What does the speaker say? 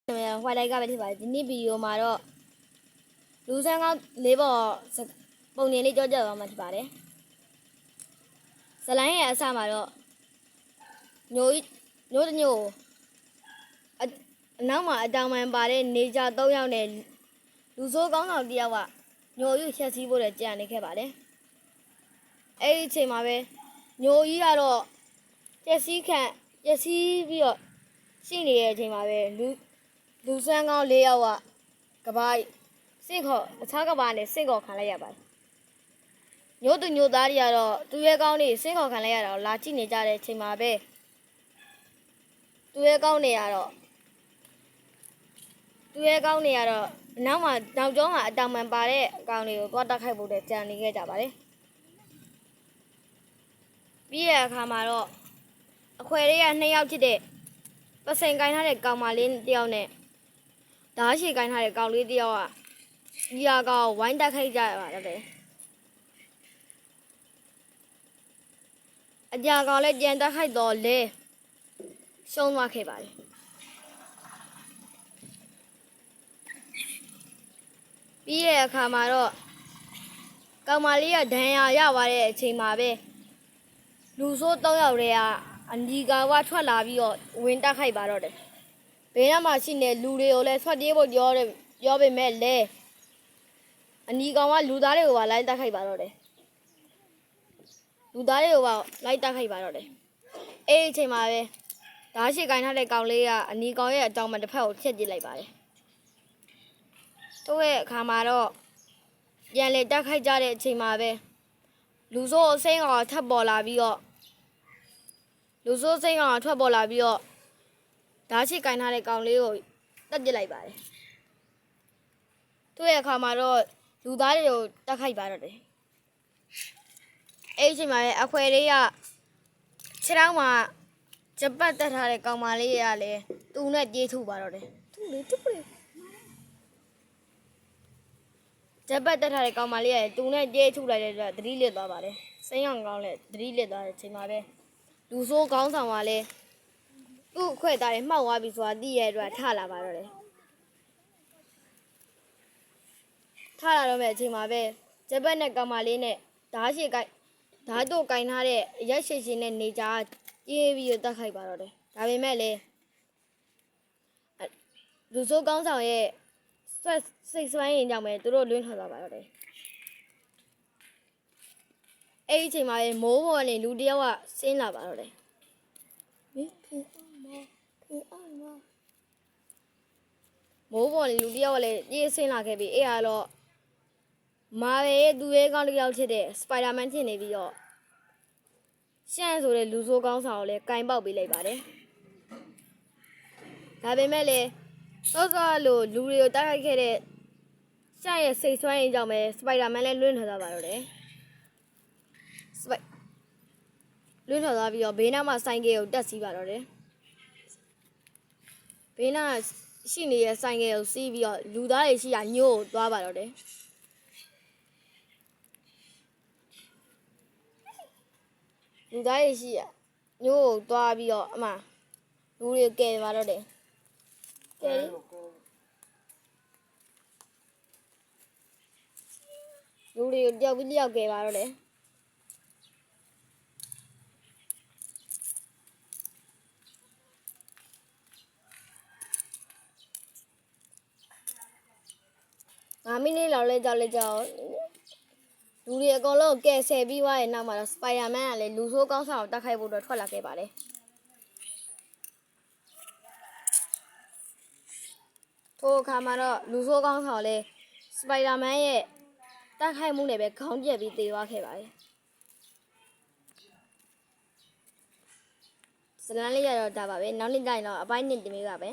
坏来个问题吧，今天比如嘛咯，路上讲那个半年里就这个问题吧的，是哪样啥嘛咯？牛的牛，那么当们把的那家都要的，路上刚好的话，牛有些是不的这样的开吧的，哎，这嘛呗，牛一下咯，这是看，这是比较心里的这嘛呗，路上讲累了哇。ကဘာစိတ်ခေါ်အခြားကဘာနဲ့စိတ်ခေါ်ခံလိုက်ရပါတယ်။ညို့သူညို့သားတွေကတော့သူရဲ့ကောင်းနေစိတ်ခေါ်ခံလိုက်ရတော့လာကြည့်နေကြတဲ့အချိန်မှာပဲသူရဲ့ကောင်းနေရတော့နောက်မှနောက်ကျောင်းမှာအတောင်ပံပါတဲ့အကောင်တွေကိုသွားတက်ခိုက်ဖို့တဲ့ကြံနေခဲ့ကြပါတယ်။ပြီးရအခါမှာတော့အခွေတွေက2ယောက်ဖြစ်တဲ့ပစိန်ကိုင်းထားတဲ့ကောင်မလေးတယောက်နဲ့ဓာတ်ရှိကိုင်းထားတဲ့ကောင်လေးတယောက်ကဒီဟာကဝိုင်းတက်ခိုက်ကြရပါတယ်အကြာကောင်လည်းကြံတက်ခိုက်တော့လဲရှုံးသွားခဲ့ပါတယ်ပြီးရဲ့အခါမှာတော့ကောင်မလေးကဒဏ်ရာရသွားတဲ့အချိန်မှာပဲလူဆိုး3ယောက်တွေကအနီကာဝထွက်လာပြီးတော့ဝင်တက်ခိုက်ပါတော့တယ်ဘေးနားမှာရှိနေလူတွေကိုလည်းဆွတ်ပြေးဖို့ပြောပေမဲ့လဲအနီကောင်ကလူသားတွေကိုပါလိုက်တက်ခိုက်ပါတော့တယ်အဲ့ဒီအချိန်မှာပဲဓာတ်ရှိကိုင်းထားတဲ့ကောင်လေးကအနီကောင်ရဲ့အကြောင်းမှတစ်ဖက်ကိုဖြတ်ကြည့်လိုက်ပါတယ်တို့ရဲ့အခါမှာတော့ပြန်လေတက်ခိုက်ကြတဲ့အချိန်မှာပဲလူဆိုးအစိမ်းကောင်ထပ်ပေါ်လာပြီးတော့ဓာတ်ရှိကိုင်းထားတဲ့ကောင်လေးကိုတက်ပစ်လိုက်ပါတယ်တို့ရဲ့အခါမှာတော့လူသားတွေကိုတက်ခိုက်ပါတော့တယ်အဲ့ဒီအချိန်မှာအခွေလေးကခြေထောက်မှာဂျပတ်တက်ထားတဲ့ကောင်မလေးကလည်းသူ့နဲ့ပြေးထုပါတော့တယ်ဂျပတ်တက်ထားတဲ့ကောင်မလေးကသူ့နဲ့ပြေးထုလိုက်တဲ့အတွက်သတိလစ်သွားပါတယ်စိမ်းအောင်ကောင်းလည်းသတိလစ်သွားတဲ့အချိန်မှာပဲလူဆိုးကောင်းဆောင်ကလည်းသူ့အခွေသားတွေမှောက်သွားပြီဆိုတာသိရတဲ့အတွက်ထလာပါတော့တယ်ထလာတော့မဲ့အချိန်မှာပဲဂျပတ်နဲ့ကောင်မလေးနဲ့ဓာတ်တို့ကင်ထားတဲ့ရက်ရှိရှိနဲ့နေကြပြေးပြီးတက်ခိုက်ပါတော့တယ်ဒါပေမဲ့လည်းလူဆိုးကောင်းဆောင်ရဲ့စိတ်ဆွမ်းရင်ကြောင့်ပဲသူတို့လွင့်ထွက်သွားပါတော့တယ်အဲ့ဒီအချိန်မှာပဲမိုးပေါ်ကနေလူတယောက်ကဆင်းလာပါတော့တယ်မိုးပေါ်နေလူတယောက်ကလည်းပြေးဆင်းလာခဲ့ပြီးအဲ့ဒါတော့မာဗယ်ရဲ့သူရဲ့ကောင်းတစ်ယောက်ဖြစ်တဲ့စပိုင်ဒါမန်ဖြစ်နေပြီးတော့ရှန့်ဆိုတဲ့လူဆိုးကောင်းဆောင်ကိုလည်းကင်ပေါက်ပေးလိုက်ပါတယ်ဒါပေမဲ့လည်းစောစောလိုလူတွေကိုတိုက်ခိုက်ခဲ့တဲ့ရှန့်ရဲ့စိတ်ဆွမ်းရင်ကြောင့်ပဲစပိုင်ဒါမန်လည်းလွင့်ထွက်သွားပါတော့တယ်လွင့်ထွက်သွားပြီးတော့ဘေးနားမှာဆိုင်ကယ်ကိုတက်စီးပါတော့တယ်ဘေးနားရှိနေတဲ့ဆိုင်ကယ်ကိုစီးပြီးတော့လူသားတွေရှိရာညို့ကိုသွားပါတော့တယ်လူသားတွေရှိရညို့ကိုသွားပြီးတော့အမလူတွေကယ်ပါတော့တယ်ကယ်လူတွေကိုတယောက်ပြီးတယောက်ကယ်ပါတော့တယ်5 မိနစ်လောက်လဲကြောက်လူတွေအကုန်လုံးကယ်ဆယ်ပြီးသွားရဲ့နောက်မှာတော့စပိုင်ဒါမန်ကလည်းလူဆိုးကောင်းဆောင်ကိုတက်ခိုက်ဖို့အတွက်ထွက်လာခဲ့ပါတယ်ထိုအခါမှာတော့လူဆိုးကောင်းဆောင်လည်းစပိုင်ဒါမန်ရဲ့တက်ခိုက်မှုနဲ့ပဲခေါင်းပြက်ပြီးသေသွားခဲ့ပါတယ်ဇလန်လေးရတော့ဒါပါပဲနောက်နေ့တိုင်းတော့အပိုင်း1တင်ပေးပါပဲ